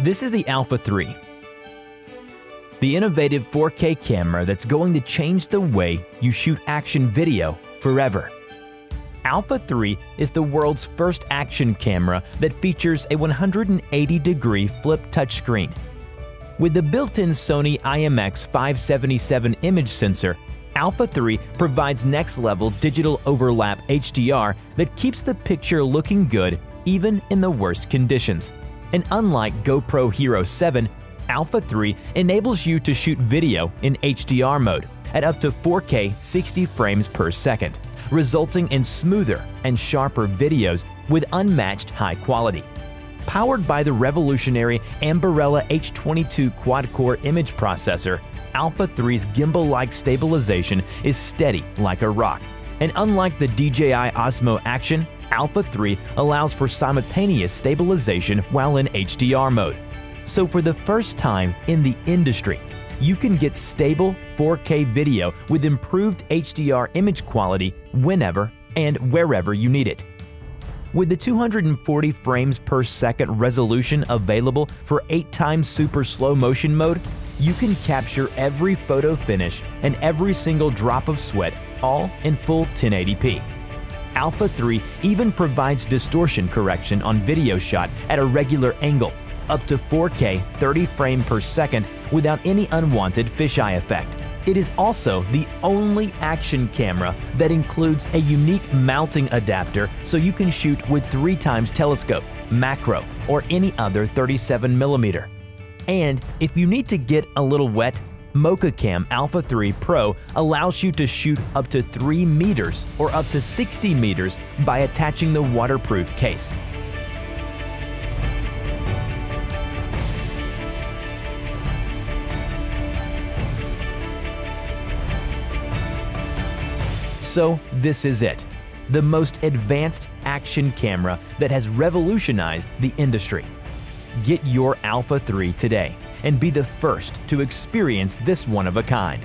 This is the Alpha 3, the innovative 4K camera that's going to change the way you shoot action video forever. Alpha 3 is the world's first action camera that features a 180-degree flip touchscreen. With the built-in Sony IMX577 image sensor, Alpha 3 provides next-level digital overlap HDR that keeps the picture looking good even in the worst conditions. And unlike GoPro Hero 7, Alpha 3 enables you to shoot video in HDR mode at up to 4K 60 frames per second, resulting in smoother and sharper videos with unmatched high quality. Powered by the revolutionary Ambarella H22 quad-core image processor, Alpha 3's gimbal-like stabilization is steady like a rock. And unlike the DJI Osmo Action, Alpha 3 allows for simultaneous stabilization while in HDR mode. So for the first time in the industry, you can get stable 4K video with improved HDR image quality whenever and wherever you need it. With the 240 frames per second resolution available for 8x super slow motion mode, you can capture every photo finish and every single drop of sweat all in full 1080p. Alpha 3 even provides distortion correction on video shot at a regular angle, up to 4K 30 frames per second without any unwanted fisheye effect. It is also the only action camera that includes a unique mounting adapter so you can shoot with 3x telescope, macro, or any other 37mm. And if you need to get a little wet, MochaCam Alpha 3 Pro allows you to shoot up to 3 meters or up to 60 meters by attaching the waterproof case. So this is it, the most advanced action camera that has revolutionized the industry. Get your Alpha 3 today and be the first to experience this one of a kind.